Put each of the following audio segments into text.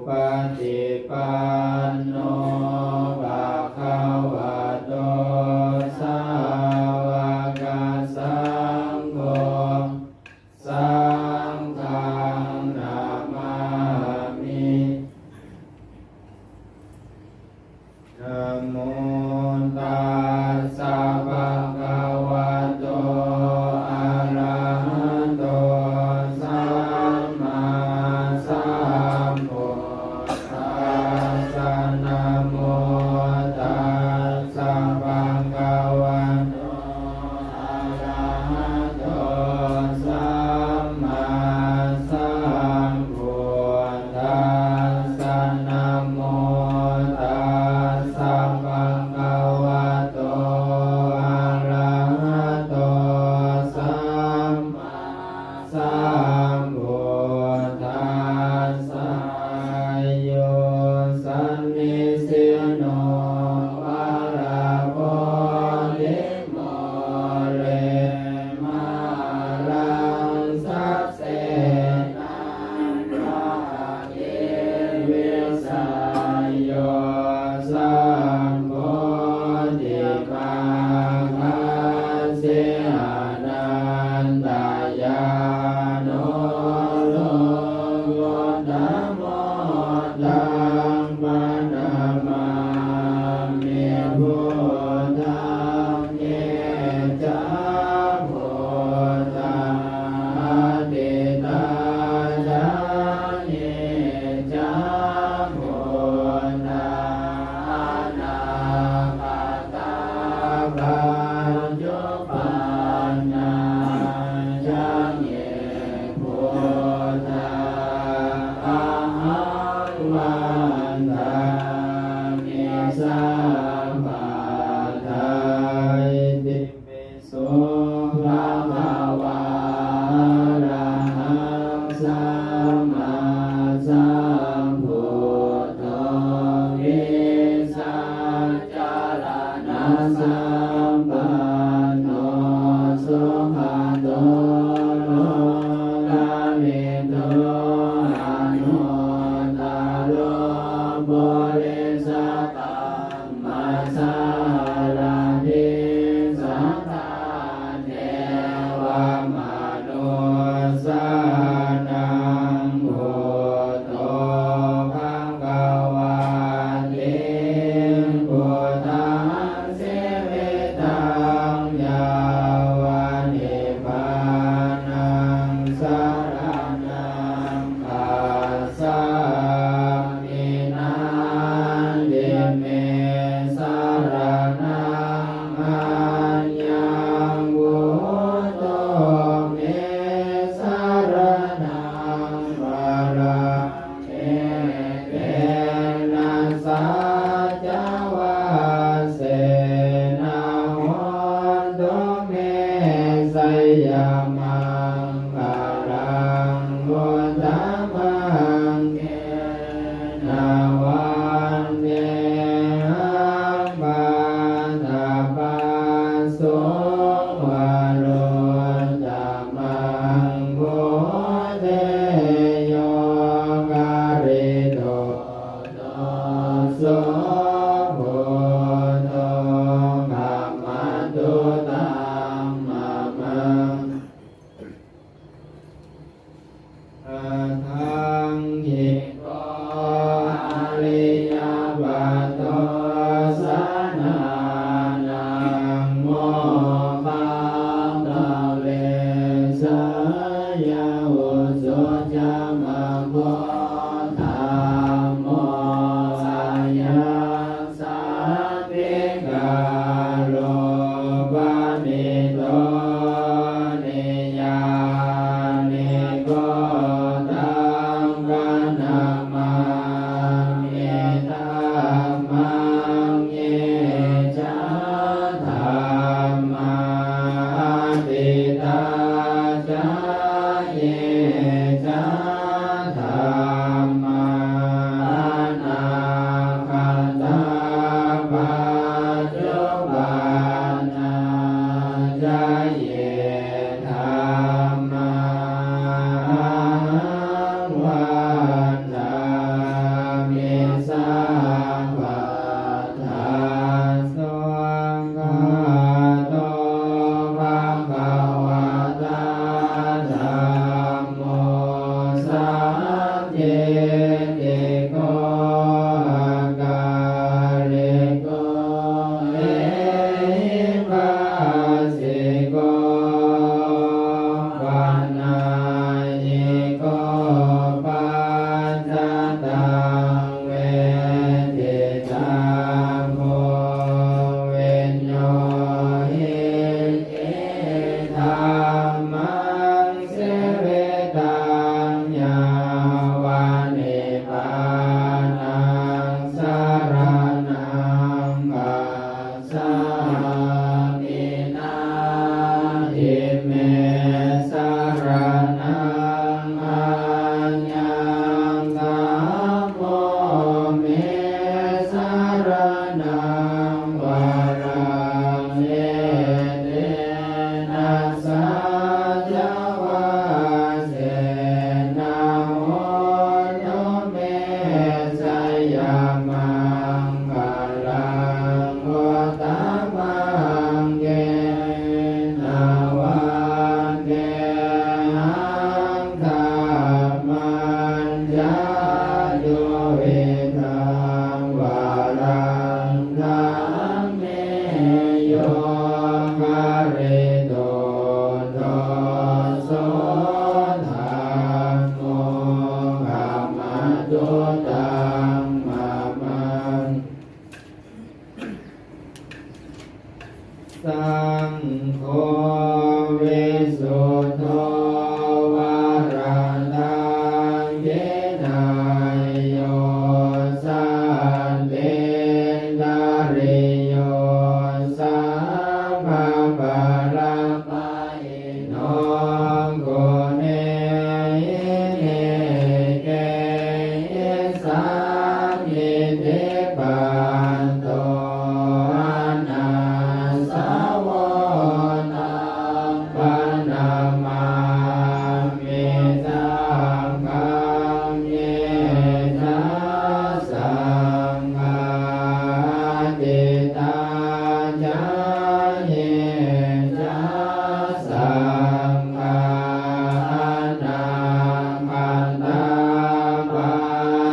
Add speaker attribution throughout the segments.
Speaker 1: ปฏิปันโนภะคะวะโตสาวกสังโฆสังฆังนามามินะโมตัสสะภะคะวะโตอะระหะโตสัมมาสัมพุทธัสสะนะโมตัสสะภะคะวะโตอะระหะโตสัมมาสัมพุทธัสสะนะโมตัสสะภะคะวะโตอะระหะโตสัมมาสัมพุทธัสสะโยสันนิสิโนวะระโพธิโมเรมารังสัสเสนานาเยวิสัยโยสัมโพธิมาคัสสิอานันตายาโนโลกุตโมตังปนะมามิพุทธังเยจะพุทธังอติตาจังเยจะพุทธังอนาคตาปัจจุปันนาจังเยพุทธังอะหังวันตังมิสัมปัฏฐาติปิโสภะคะวะอะระหังสัมมาสัมพุทโธวิสัจจารณสัมปันโนสุขโตโลกวิทูอนุตตโรบริสัทธัมมัสสารทิสัทธาเทวมนุสสานังพุทโธภคะวะติพุทธังสิวิตังยาวานิพพานังสรณังคัสสามินาทิเมสรณังอัญญังวุโตเมสรณังวรังเอเกนะสัจจวาเสนาโหตุเมสยามังคารังวุฒมังเกนะวันเตหังปัฏฐปัสสุวะโรจามังพุทเทโยการิโตโตสุพุทโธกัมมัตตุตัมมะมังอะทังหิโกอริยบัตโตสนานังโมคังตะเวสยาวุสุจามะโกธรรมโมสัยยังสัพพิกาโลภะมิโตนิยานิโกตังกัณมามิธัมมังเยจะธัมมาติตาจะเยจะธัมมานาคตาปัจจุปันนาจะเยธัมมาวันตัง สัพเพติโกอาการิโกเอหิปัสสิโกปัญญาญิโกปัจจตังเวทิตังโมวิญโยหิเอธัมมังเสเวตังยาวานิพานังสารนังกัสสามินาทิเมสารนังอัญญังธัมโมเมสารนังวรังเยเตนะสัจวาเสนาโหโนเมสยามังคลังโอตมังเกนาวันเกหังธามันจาโยเวทังวารังธัมเมโยภาริโตโตโสธัมโมกัมมัจจุตังมะมัง สังโฆวิสุทโธวาระตังเยนะโยสันเตตาริโยสัมภะปะระปะอิโนโกเนเนเกสัมมิเทปันโตอนัสสาวนาปนามามิสังฆังเยนะสังฆาติตาจาเยนะสังฆานาคันตาปั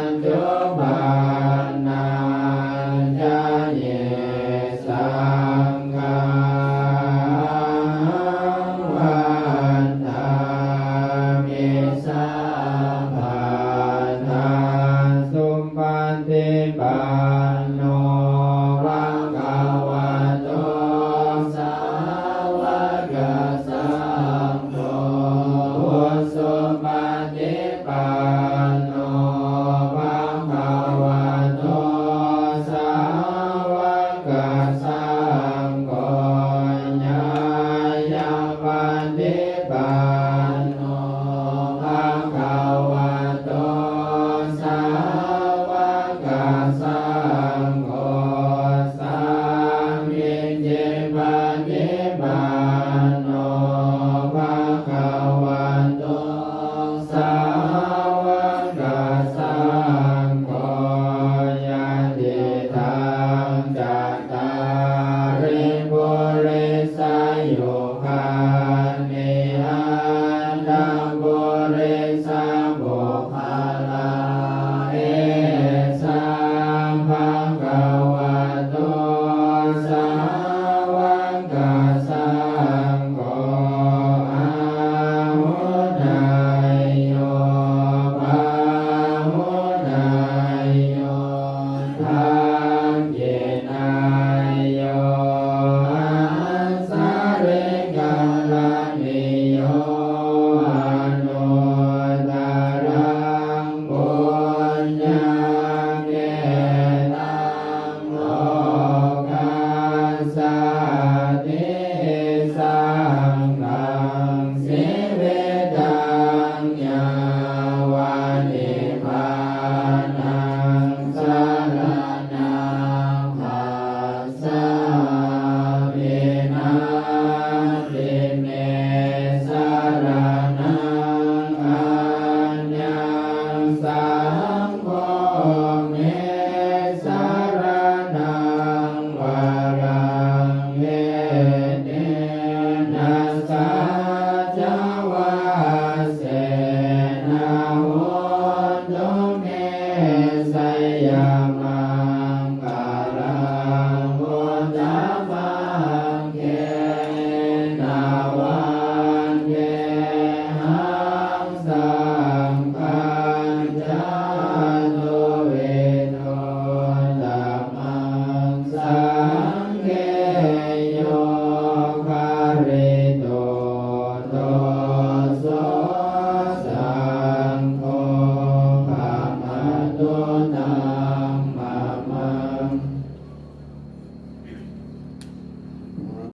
Speaker 1: จจุบันนาจาเยสังฆาวันตามิสัพพะทาสุปันติปันโนภะคะวะโตสาวกสังโฆสุปฏิปัน